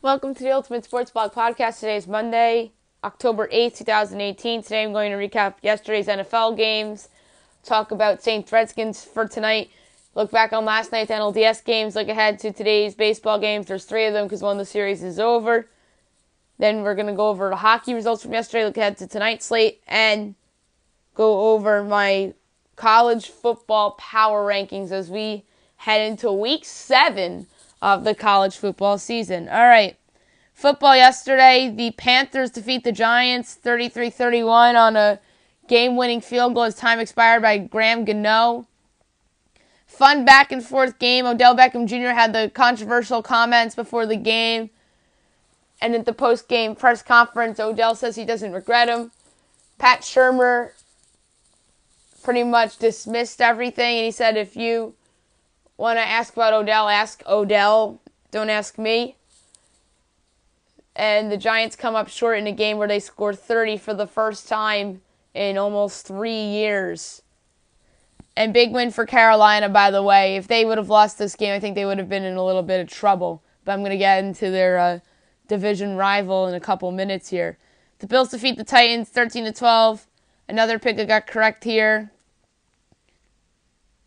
Welcome to the Ultimate Sports Blog Podcast. Today is Monday, October 8th, 2018. Today I'm going to recap yesterday's NFL games, talk about Saints Redskins for tonight, look back on last night's LDS games, look ahead to today's baseball games. There's 3 of them because one of the series is over. Then we're going to go over the hockey results from yesterday, look ahead to tonight's slate, and go over my college football power rankings as we head into week 7 of the college football season. All right. Football yesterday, the Panthers defeat the Giants 33-31 on a game-winning field goal as time expired by Graham Gano. Fun back-and-forth game. Odell Beckham Jr. had the controversial comments before the game. And at the post-game press conference, Odell says he doesn't regret them. Pat Shurmur pretty much dismissed everything, and he said, if you want to ask about Odell, ask Odell. Don't ask me. And the Giants come up short in a game where they scored 30 for the first time in almost 3 years. And big win for Carolina, by the way. If they would have lost this game, I think they would have been in a little bit of trouble. But I'm going to get into their division rival in a couple minutes here. The Bills defeat the Titans 13-12. Another pick that got correct here.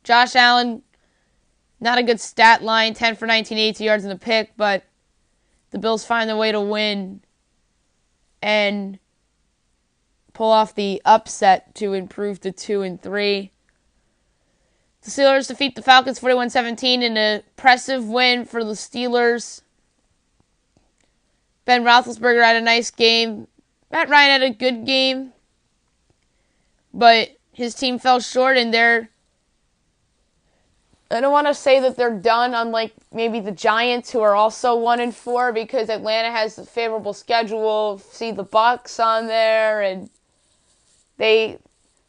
Josh Allen, not a good stat line, 10 for 19, 80 yards in a pick, but the Bills find a way to win and pull off the upset to improve to 2-3. The Steelers defeat the Falcons 41-17 in an impressive win for the Steelers. Ben Roethlisberger had a nice game. Matt Ryan had a good game, but his team fell short, and I don't want to say that they're done, unlike maybe the Giants, who are also 1-4, because Atlanta has a favorable schedule. See the Bucs on there, and they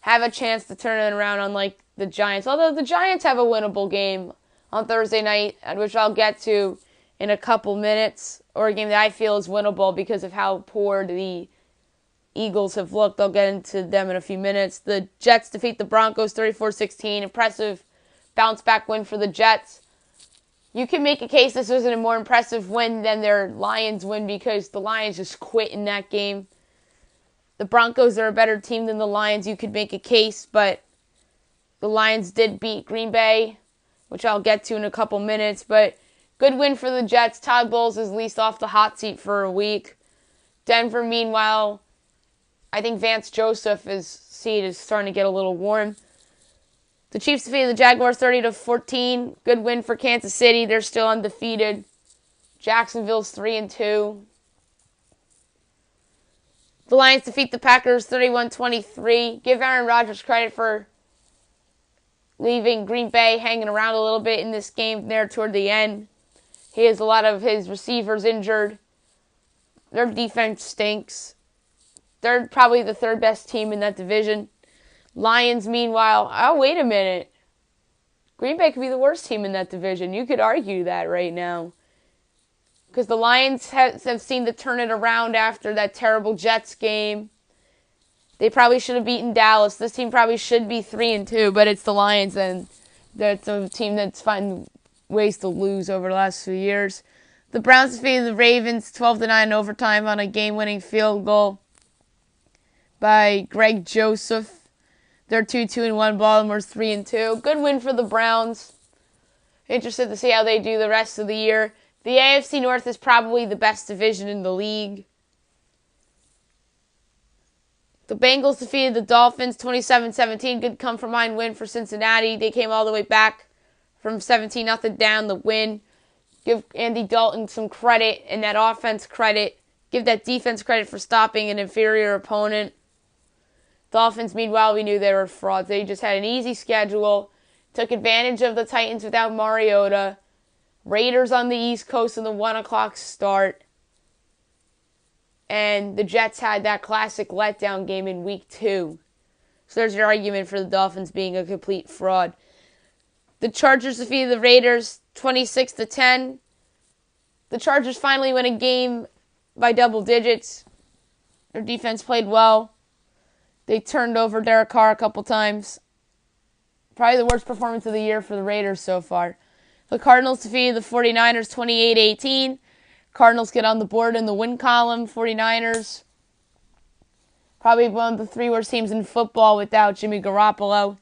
have a chance to turn it around, unlike the Giants. Although the Giants have a winnable game on Thursday night, which I'll get to in a couple minutes, or a game that I feel is winnable because of how poor the Eagles have looked. I'll get into them in a few minutes. The Jets defeat the Broncos 34-16. Impressive bounce-back win for the Jets. You can make a case this was a more impressive win than their Lions win because the Lions just quit in that game. The Broncos are a better team than the Lions. You could make a case, but the Lions did beat Green Bay, which I'll get to in a couple minutes. But good win for the Jets. Todd Bowles is at least off the hot seat for a week. Denver, meanwhile, I think Vance Joseph's seat is starting to get a little warm. The Chiefs defeated the Jaguars 30-14. Good win for Kansas City. They're still undefeated. Jacksonville's 3-2. The Lions defeat the Packers 31-23. Give Aaron Rodgers credit for leaving Green Bay hanging around a little bit in this game there toward the end. He has a lot of his receivers injured. Their defense stinks. They're probably the third best team in that division. Lions, meanwhile, oh, wait a minute. Green Bay could be the worst team in that division. You could argue that right now. Because the Lions have seemed to turn it around after that terrible Jets game. They probably should have beaten Dallas. This team probably should be 3-2, but it's the Lions, and that's a team that's finding ways to lose over the last few years. The Browns defeated the Ravens 12-9 in overtime on a game-winning field goal by Greg Joseph. They're 2-2-1. Baltimore's 3-2. Good win for the Browns. Interested to see how they do the rest of the year. The AFC North is probably the best division in the league. The Bengals defeated the Dolphins 27-17. Good come-from-behind win for Cincinnati. They came all the way back from 17-0 down the win. Give Andy Dalton some credit and that offense credit. Give that defense credit for stopping an inferior opponent. Dolphins, meanwhile, we knew they were frauds. They just had an easy schedule, took advantage of the Titans without Mariota. Raiders on the East Coast in the 1 o'clock start. And the Jets had that classic letdown game in week 2. So there's your argument for the Dolphins being a complete fraud. The Chargers defeated the Raiders 26-10. The Chargers finally win a game by double digits. Their defense played well. They turned over Derek Carr a couple times. Probably the worst performance of the year for the Raiders so far. The Cardinals defeated the 49ers 28-18. Cardinals get on the board in the win column. 49ers, probably one of the 3 worst teams in football without Jimmy Garoppolo.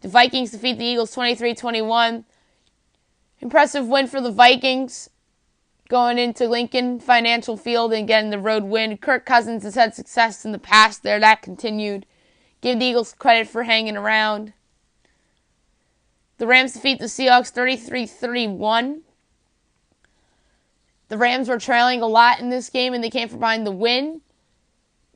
The Vikings defeat the Eagles 23-21. Impressive win for the Vikings, going into Lincoln Financial Field and getting the road win. Kirk Cousins has had success in the past there. That continued. Give the Eagles credit for hanging around. The Rams defeat the Seahawks 33-31. The Rams were trailing a lot in this game, and they came from behind the win.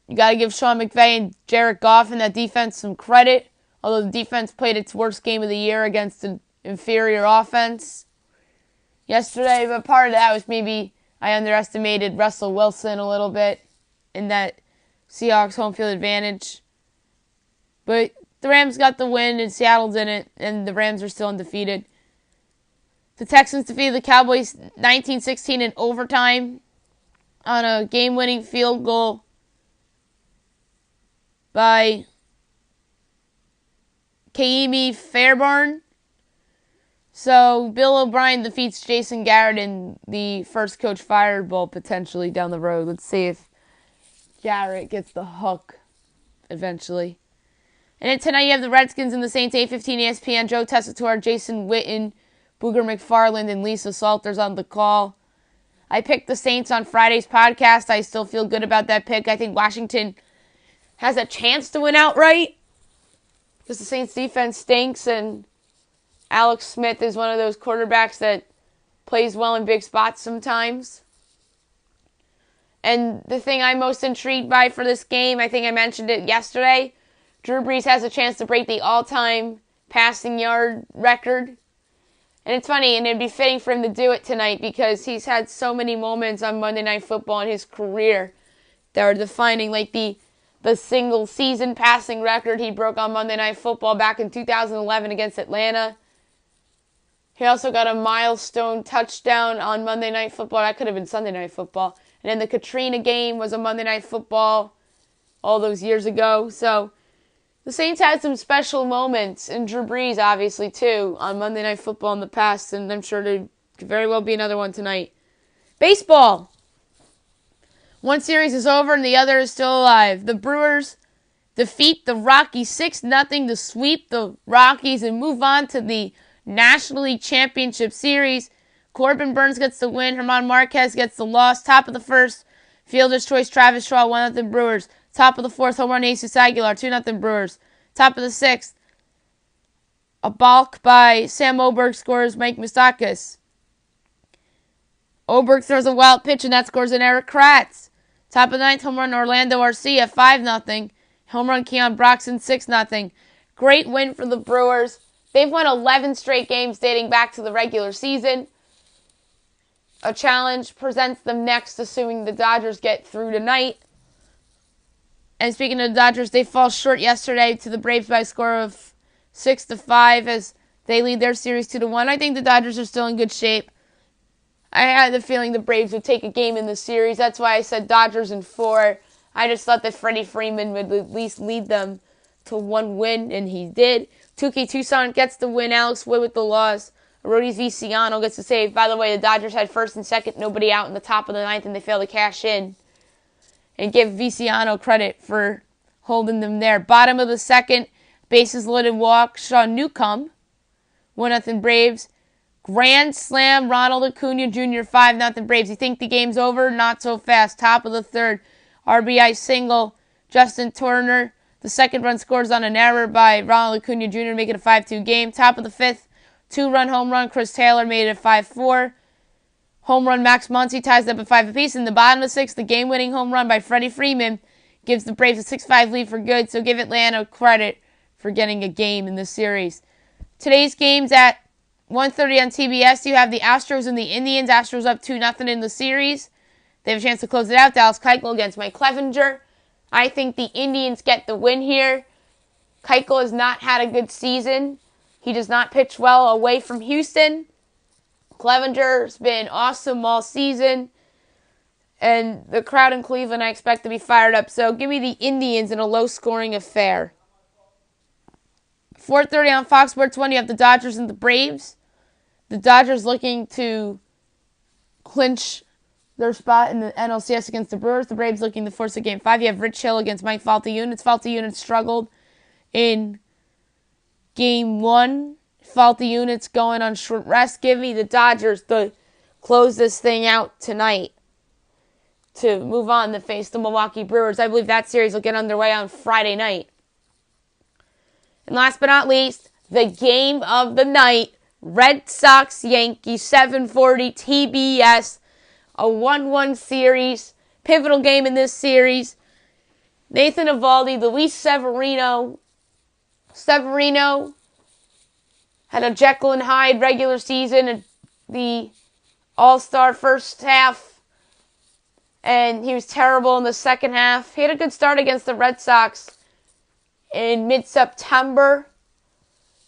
You got to give Sean McVay and Jared Goff and that defense some credit, although the defense played its worst game of the year against an inferior offense yesterday. But part of that was maybe I underestimated Russell Wilson a little bit in that Seahawks home field advantage. But the Rams got the win, and Seattle didn't, and the Rams are still undefeated. The Texans defeated the Cowboys 19-16 in overtime on a game-winning field goal by Kaimi Fairbairn. So Bill O'Brien defeats Jason Garrett in the first coach fired bowl potentially down the road. Let's see if Garrett gets the hook eventually. And then tonight you have the Redskins and the Saints, 8:15 ESPN. Joe Tessitore, Jason Witten, Booger McFarland, and Lisa Salters on the call. I picked the Saints on Friday's podcast. I still feel good about that pick. I think Washington has a chance to win outright because the Saints defense stinks, and Alex Smith is one of those quarterbacks that plays well in big spots sometimes. And the thing I'm most intrigued by for this game, I think I mentioned it yesterday, Drew Brees has a chance to break the all-time passing yard record. And it's funny, and it'd be fitting for him to do it tonight because he's had so many moments on Monday Night Football in his career that are defining, like the single-season passing record he broke on Monday Night Football back in 2011 against Atlanta. He also got a milestone touchdown on Monday Night Football. That could have been Sunday Night Football. And then the Katrina game was a Monday Night Football all those years ago. So the Saints had some special moments, and Drew Brees, obviously, too, on Monday Night Football in the past, and I'm sure there could very well be another one tonight. Baseball. One series is over, and the other is still alive. The Brewers defeat the Rockies 6-0 to sweep the Rockies and move on to the National League Championship Series. Corbin Burns gets the win. German Marquez gets the loss. Top of the first, Fielder's Choice, Travis Shaw, 1-0 Brewers. Top of the fourth, home run, Jesus Aguilar, 2-0 Brewers. Top of the sixth, a balk by Sam Oberg scores Mike Moustakas. Oberg throws a wild pitch, and that scores an Eric Kratz. Top of the ninth, home run, Orlando Arcia, 5-0. Home run, Keon Broxton, 6-0. Great win for the Brewers. They've won 11 straight games dating back to the regular season. A challenge presents them next, assuming the Dodgers get through tonight. And speaking of the Dodgers, they fall short yesterday to the Braves by a score of 6-5 as they lead their series 2-1. I think the Dodgers are still in good shape. I had the feeling the Braves would take a game in the series. That's why I said Dodgers in 4. I just thought that Freddie Freeman would at least lead them to one win, and he did. Touki Toussaint gets the win. Alex Wood with the loss. Arodys Viciano gets the save. By the way, the Dodgers had first and second, nobody out in the top of the ninth, and they failed to cash in. And give Viciano credit for holding them there. Bottom of the second, bases loaded walk, Sean Newcomb, 1-0 Braves. Grand slam, Ronald Acuna Jr., 5-0 Braves. You think the game's over? Not so fast. Top of the third, RBI single, Justin Turner. The second run scores on an error by Ronald Acuna Jr., make it a 5-2 game. Top of the fifth, 2-run home run, Chris Taylor made it a 5-4. Home run, Max Muncy ties up at 5 apiece. In the bottom of the sixth, the game-winning home run by Freddie Freeman gives the Braves a 6-5 lead for good, so give Atlanta credit for getting a game in this series. Today's games at 1:30 on TBS. You have the Astros and the Indians. Astros up 2-0 in the series. They have a chance to close it out. Dallas Keuchel against Mike Clevenger. I think the Indians get the win here. Keuchel has not had a good season. He does not pitch well away from Houston. Clevenger's been awesome all season. And the crowd in Cleveland I expect to be fired up. So give me the Indians in a low-scoring affair. 4:30 on Fox Sports 1, you have the Dodgers and the Braves. The Dodgers looking to clinch their spot in the NLCS against the Brewers. The Braves looking to force a Game 5. You have Rich Hill against Mike Falta-Units. Falta-Units struggled in Game 1. Falta-Units going on short rest. Give me the Dodgers to close this thing out tonight to move on to face the Milwaukee Brewers. I believe that series will get underway on Friday night. And last but not least, the game of the night, Red Sox-Yankees, 7:40 TBS, a 1-1 series, pivotal game in this series. Nathan Eovaldi, Luis Severino. Severino had a Jekyll and Hyde regular season and the All-Star first half, and he was terrible in the second half. He had a good start against the Red Sox in mid-September,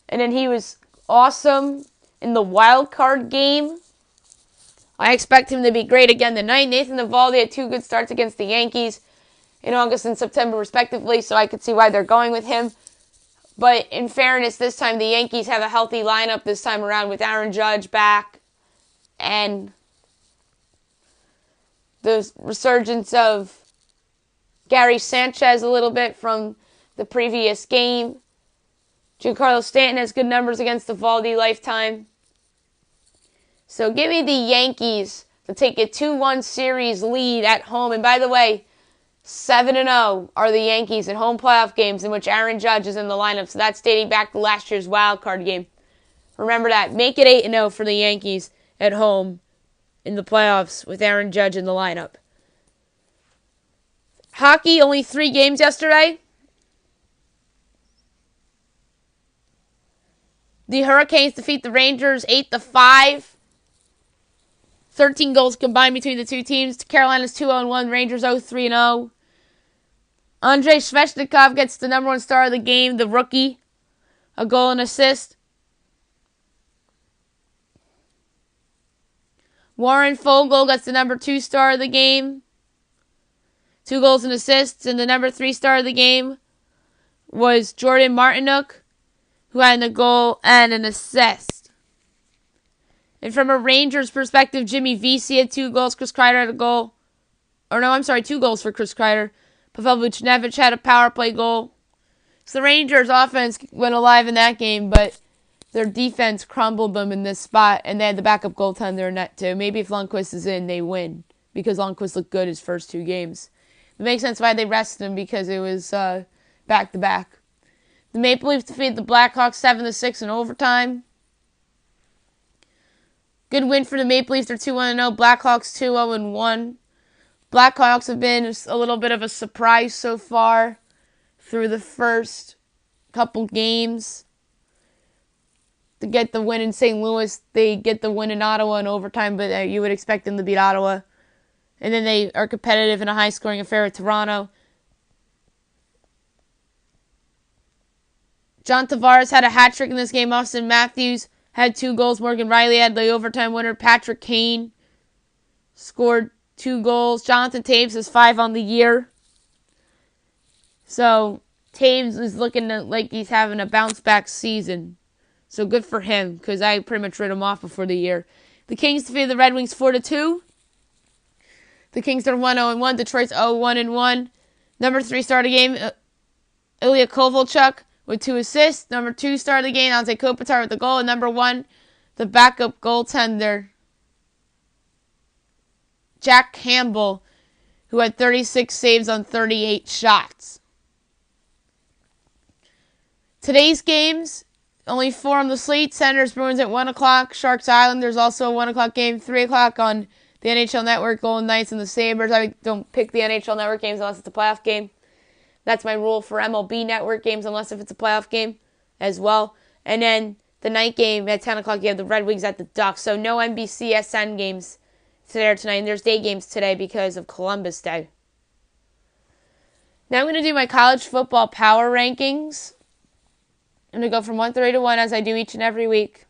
and then he was awesome in the wild card game. I expect him to be great again tonight. Nathan Eovaldi had 2 good starts against the Yankees in August and September respectively, so I could see why they're going with him. But in fairness, this time the Yankees have a healthy lineup this time around with Aaron Judge back and the resurgence of Gary Sanchez a little bit from the previous game. Giancarlo Stanton has good numbers against the Eovaldi lifetime. So give me the Yankees to take a 2-1 series lead at home. And by the way, 7-0 are the Yankees in home playoff games in which Aaron Judge is in the lineup. So that's dating back to last year's wild card game. Remember that. Make it 8-0 for the Yankees at home in the playoffs with Aaron Judge in the lineup. Hockey, only 3 games yesterday. The Hurricanes defeat the Rangers 8-5. 13 goals combined between the two teams. Carolina's 2-1, Rangers 0-3-0. Andrei Svechnikov gets the number 1 star of the game, the rookie. A goal and assist. Warren Fogle gets the number 2 star of the game. 2 goals and assists. And the number 3 star of the game was Jordan Martinook, who had a goal and an assist. And from a Rangers perspective, Jimmy Vesey had 2 goals. Chris Kreider had a goal. 2 goals for Chris Kreider. Pavel Buchnevich had a power play goal. So the Rangers offense went alive in that game, but their defense crumbled them in this spot, and they had the backup goaltender in net too. Maybe if Lundqvist is in, they win, because Lundqvist looked good his first 2 games. It makes sense why they rested him, because it was back-to-back. The Maple Leafs defeated the Blackhawks 7-6 in overtime. Good win for the Maple Leafs. They're 2-1-0. Blackhawks 2-0-1. Blackhawks have been a little bit of a surprise so far through the first couple games. To get the win in St. Louis, they get the win in Ottawa in overtime, but you would expect them to beat Ottawa. And then they are competitive in a high-scoring affair with Toronto. John Tavares had a hat-trick in this game. Austin Matthews had 2 goals. Morgan Riley had the overtime winner. Patrick Kane scored 2 goals. Jonathan Taves is 5 on the year. So Taves is looking like he's having a bounce-back season. So good for him, because I pretty much wrote him off before the year. The Kings defeated the Red Wings 4-2. The Kings are 1-0-1. Detroit's 0-1-1. Number 3 star of the game, Ilya Kovalchuk with 2 assists. Number 2 star of the game, Anze Kopitar with the goal. And number 1, the backup goaltender, Jack Campbell, who had 36 saves on 38 shots. Today's games, only 4 on the slate. Senators, Bruins at 1 o'clock. Sharks, Islanders, also a 1 o'clock game. 3 o'clock on the NHL Network, Golden Knights and the Sabres. I don't pick the NHL Network games unless it's a playoff game. That's my rule for MLB Network games, unless if it's a playoff game as well. And then the night game at 10 o'clock, you have the Red Wings at the Ducks. So no NBCSN games today or tonight. And there's day games today because of Columbus Day. Now I'm going to do my college football power rankings. I'm going to go from 130 to 1 as I do each and every week.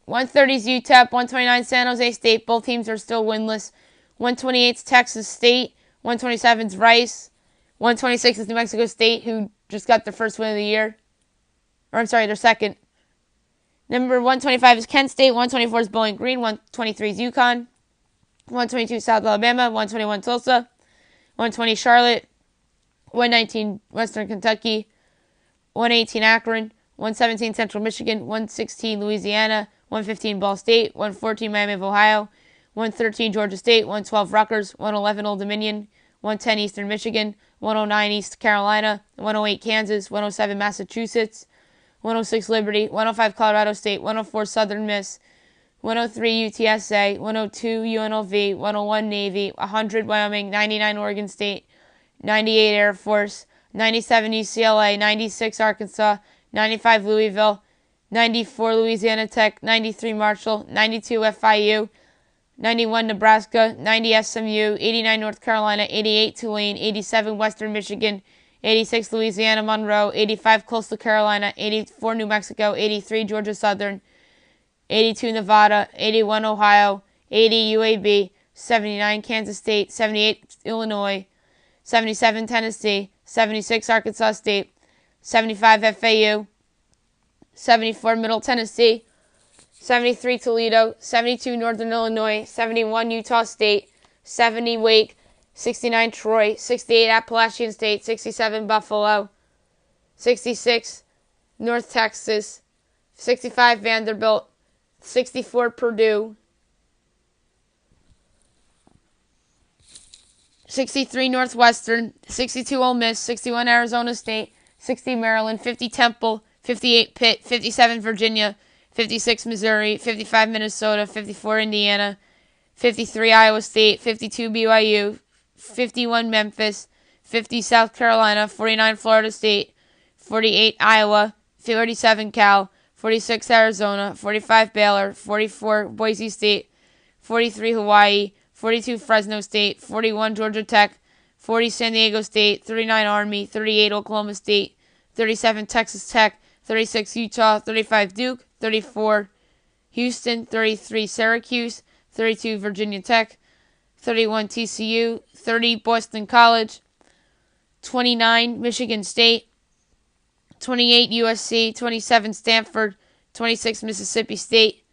130 is UTEP, 129 San Jose State. Both teams are still winless. 128 is Texas State. 127 is Rice. 126 is New Mexico State, who just got their first win of the year. Or, I'm sorry, their second. Number 125 is Kent State. 124 is Bowling Green. 123 is UConn. 122 South Alabama. 121 Tulsa. 120 Charlotte. 119 Western Kentucky. 118 Akron. 117 Central Michigan. 116 Louisiana. 115 Ball State. 114 Miami of Ohio. 113 Georgia State. 112 Rutgers. 111 Old Dominion. 110 Eastern Michigan. 109 East Carolina. 108 Kansas. 107 Massachusetts. 106 Liberty. 105 Colorado State. 104 Southern Miss. 103 UTSA. 102 UNLV. 101 Navy. 100 Wyoming. 99 Oregon State. 98 Air Force. 97 UCLA. 96 Arkansas. 95 Louisville. 94 Louisiana Tech. 93 Marshall. 92 FIU. 91 Nebraska. 90 SMU. 89 North Carolina. 88 Tulane. 87 Western Michigan. 86 Louisiana Monroe. 85 Coastal Carolina. 84 New Mexico. 83 Georgia Southern. 82 Nevada. 81 Ohio. 80 UAB. 79 Kansas State. 78 Illinois. 77 Tennessee. 76 Arkansas State. 75 FAU. 74 Middle Tennessee. 73 Toledo. 72 Northern Illinois. 71 Utah State. 70 Wake. 69 Troy. 68 Appalachian State. 67 Buffalo. 66 North Texas. 65 Vanderbilt. 64 Purdue. 63 Northwestern. 62 Ole Miss. 61 Arizona State. 60 Maryland. 50 Temple. 58 Pitt. 57 Virginia. 56 Missouri. 55 Minnesota. 54 Indiana. 53 Iowa State. 52 BYU. 51 Memphis. 50 South Carolina. 49 Florida State. 48 Iowa. 47 Cal. 46 Arizona. 45 Baylor. 44 Boise State. 43 Hawaii. 42 Fresno State. 41 Georgia Tech. 40 San Diego State. 39 Army. 38 Oklahoma State. 37 Texas Tech. 36 Utah. 35 Duke. 34 Houston. 33 Syracuse. 32 Virginia Tech. 31 TCU. 30 Boston College. 29 Michigan State. 28 USC. 27 Stanford. 26 Mississippi State.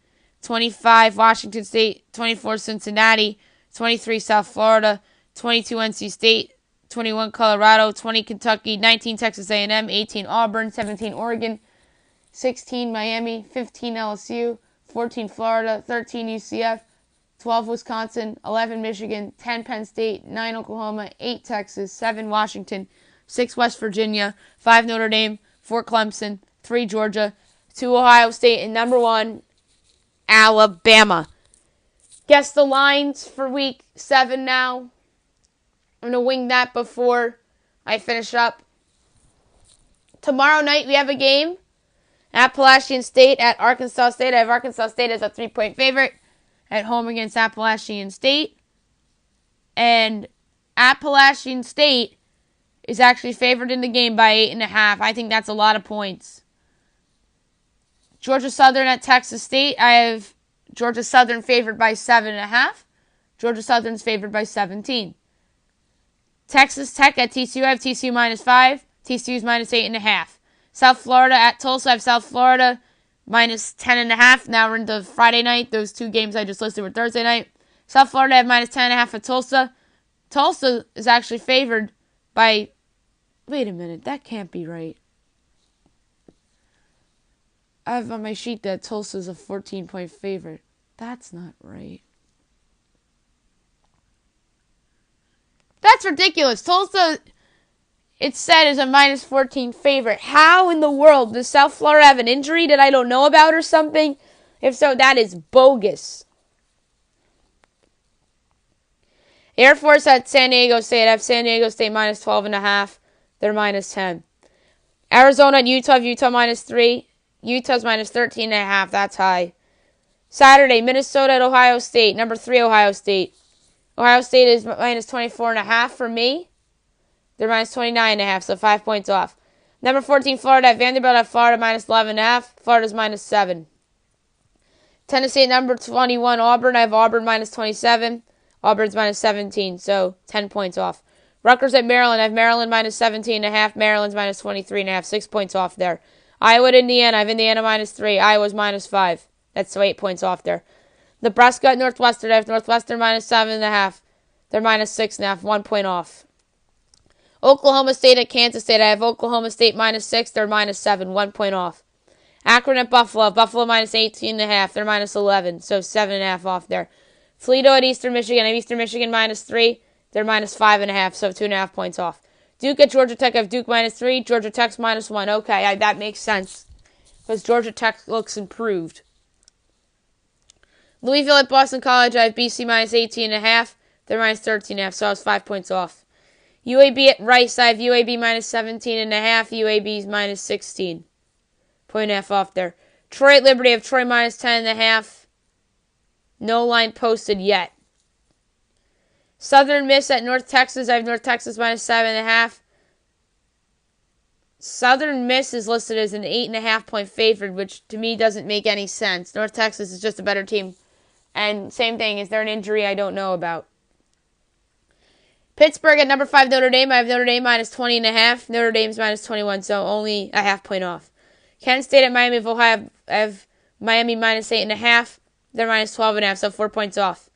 25 Washington State. 24 Cincinnati. 23 South Florida. 22 NC State. 21 Colorado. 20 Kentucky. 19 Texas A&M. 18 Auburn. 17 Oregon. 16 Miami. 15 LSU. 14 Florida. 13 UCF. 12 Wisconsin, 11 Michigan, 10 Penn State, 9 Oklahoma, 8 Texas, 7 Washington, 6 West Virginia, 5 Notre Dame, 4 Clemson, 3 Georgia, 2 Ohio State, and number 1, Alabama. Guess the lines for week 7 now. I'm going to wing that before I finish up. Tomorrow night we have a game. Appalachian State at Arkansas State. I have Arkansas State as a 3-point favorite at home against Appalachian State. And Appalachian State is actually favored in the game by 8.5. I think that's a lot of points. Georgia Southern at Texas State. I have Georgia Southern favored by 7.5. Georgia Southern's favored by 17. Texas Tech at TCU. I have TCU minus 5. TCU's minus 8.5. South Florida at Tulsa. I have South Florida minus 10.5. Now we're into Friday night. Those 2 games I just listed were Thursday night. South Florida I have minus 10.5 at Tulsa. Tulsa is actually favored by... Wait a minute. That can't be right. I have on my sheet that Tulsa's a 14-point favorite. That's not right. That's ridiculous. Tulsa, it's said, is a minus 14 favorite. How in the world does South Florida have an injury that I don't know about or something? If so, that is bogus. Air Force at San Diego State. I have San Diego State minus 12.5. They're minus 10. Arizona at Utah. Utah minus 3. Utah's minus 13.5. That's high. Saturday, Minnesota at Ohio State. Number 3, Ohio State. Ohio State is minus 24.5 for me. They're minus 29.5, so 5 points off. Number 14, Florida at Vanderbilt at Florida minus 11.5. Florida's minus 7. Tennessee at number 21, Auburn. I have Auburn minus 27. Auburn's minus 17, so 10 points off. Rutgers at Maryland. I have Maryland minus 17.5. Maryland's minus 23.5. 6 points off there. Iowa at Indiana. I have Indiana -3. Iowa's -5. That's so 8 points off there. Nebraska at Northwestern. I have Northwestern -7.5. They're -6.5. 1 point off. Oklahoma State at Kansas State. I have Oklahoma State -6. They're -7. 1 point off. Akron at Buffalo. Buffalo -18.5. They're -11. So 7.5 off there. Toledo at Eastern Michigan. I have Eastern Michigan -3. They're -5.5. So 2.5 points off. Duke at Georgia Tech. I have Duke -3. Georgia Tech's -1. Okay, that makes sense. Because Georgia Tech looks improved. Louisville at Boston College. I have BC -18.5. They're -13.5. So I was 5 points off. UAB at Rice. I have UAB -17.5. UAB's -16. 1.5 off there. Troy at Liberty. I have Troy -10.5. No line posted yet. Southern Miss at North Texas. I have North Texas -7.5. Southern Miss is listed as an 8.5 point favorite, which to me doesn't make any sense. North Texas is just a better team. And same thing, is there an injury I don't know about? Pittsburgh at number 5 Notre Dame. I have Notre Dame -20.5. Notre Dame's -21, so only a half point off. Kent State at Miami of Ohio. I have Miami -8.5. They're -12.5, so 4 points off.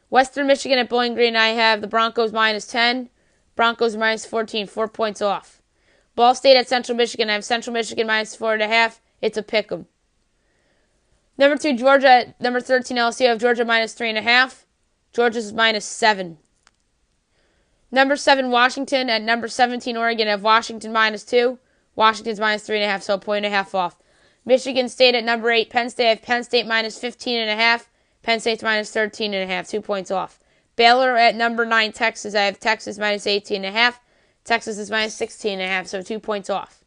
Western Michigan at Bowling Green. I have the Broncos -10. Broncos -14, 4 points off. Ball State at Central Michigan. I have Central Michigan -4.5. It's a pick'em. Number 2 Georgia at number 13 LSU. I have Georgia -3.5. Georgia's -7. Number 7 Washington at number 17 Oregon. I have Washington -2. Washington's -3.5, so 1.5 off. Michigan State at number 8 Penn State. I have Penn State -15.5. Penn State's -13.5, 2 points off. Baylor at number 9 Texas. I have Texas -18.5. Texas is -16.5, so 2 points off.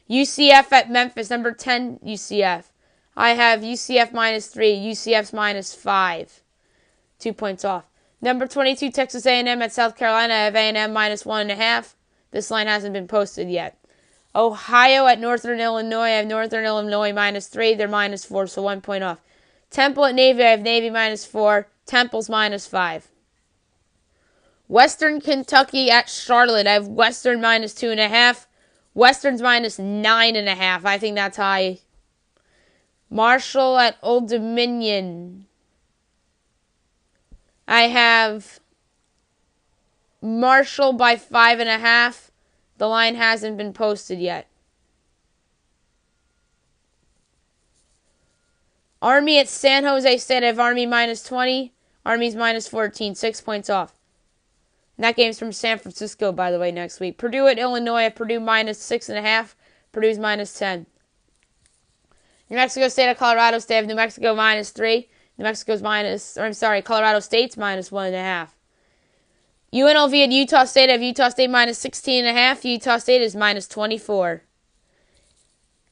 UCF at Memphis, number 10 UCF. I have UCF -3. UCF's -5, 2 points off. Number 22 Texas A&M at South Carolina. I have A&M -1.5. This line hasn't been posted yet. Ohio at Northern Illinois. I have Northern Illinois -3. They're -4, so 1 point off. Temple at Navy. I have Navy -4. Temple's -5. Western Kentucky at Charlotte. I have Western -2.5. Western's -9.5. I think that's high. Marshall at Old Dominion. I have Marshall by 5.5. The line hasn't been posted yet. Army at San Jose State. I have Army -20. Army's -14. 6 points off. And that game's from San Francisco, by the way, next week. Purdue at Illinois. I have Purdue -6.5. Purdue's -10. New Mexico State at Colorado State. I have New Mexico -3. Colorado State's -1.5. UNLV at Utah State. I have Utah State -16.5. Utah State is -24.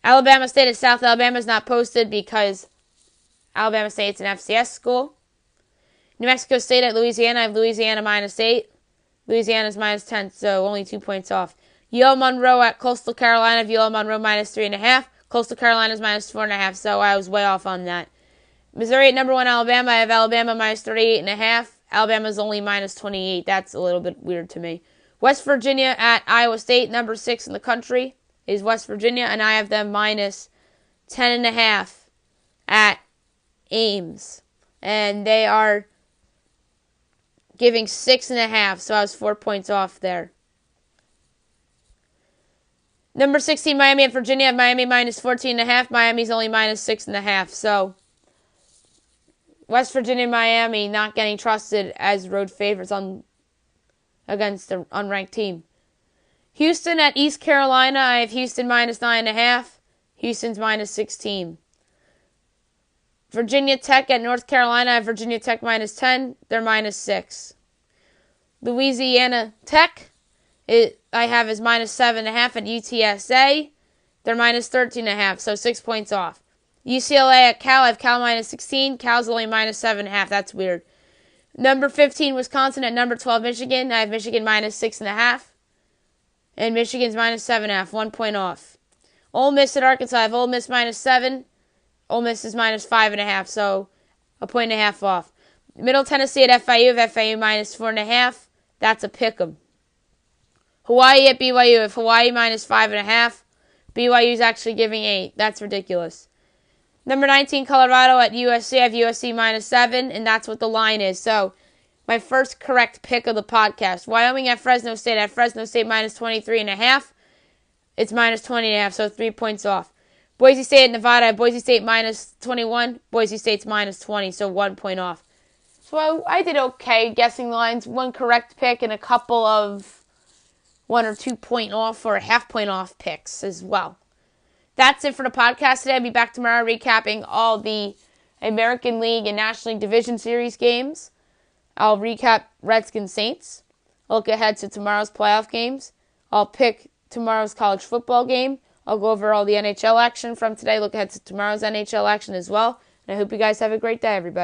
Alabama State at South Alabama is not posted because Alabama State's an FCS school. New Mexico State at Louisiana. I have Louisiana -8. Louisiana's -10, so only 2 points off. UL Monroe at Coastal Carolina. I have UL Monroe -3.5. Coastal Carolina's -4.5, so I was way off on that. Missouri at number 1 Alabama. I have Alabama -38.5. Alabama's only -28. That's a little bit weird to me. West Virginia at Iowa State. Number 6 in the country is West Virginia, and I have them -10.5 at Ames. And they are giving 6.5, so I was 4 points off there. Number 16, Miami at Virginia. I have Miami -14.5. Miami's only -6.5, so West Virginia and Miami not getting trusted as road favorites against the unranked team. Houston at East Carolina. I have Houston -9.5. Houston's -16. Virginia Tech at North Carolina. I have Virginia Tech -10. They're -6. Louisiana Tech, I have as -7.5 at UTSA. They're -13.5, so 6 points off. UCLA at Cal. I have Cal -16. Cal's only -7.5. That's weird. Number 15, Wisconsin at number 12, Michigan. I have Michigan -6.5. And Michigan's -7.5. 1 point off. Ole Miss at Arkansas. I have Ole Miss -7. Ole Miss is -5.5, so 1.5 off. Middle Tennessee at FIU. I have FIU -4.5. That's a pick'em. Hawaii at BYU. I have Hawaii -5.5. BYU's actually giving 8. That's ridiculous. Number 19, Colorado at USC. I have USC -7, and that's what the line is. So, my first correct pick of the podcast. Wyoming at Fresno State. At Fresno State -23.5. It's -20.5, so 3 points off. Boise State at Nevada. At Boise State -21. Boise State's -20, so 1 point off. So I did okay guessing lines. One correct pick and a couple of 1 or 2 point off or a half point off picks as well. That's it for the podcast today. I'll be back tomorrow recapping all the American League and National League Division Series games. I'll recap Redskins Saints. I'll look ahead to tomorrow's playoff games. I'll pick tomorrow's college football game. I'll go over all the NHL action from today. Look ahead to tomorrow's NHL action as well. And I hope you guys have a great day, everybody.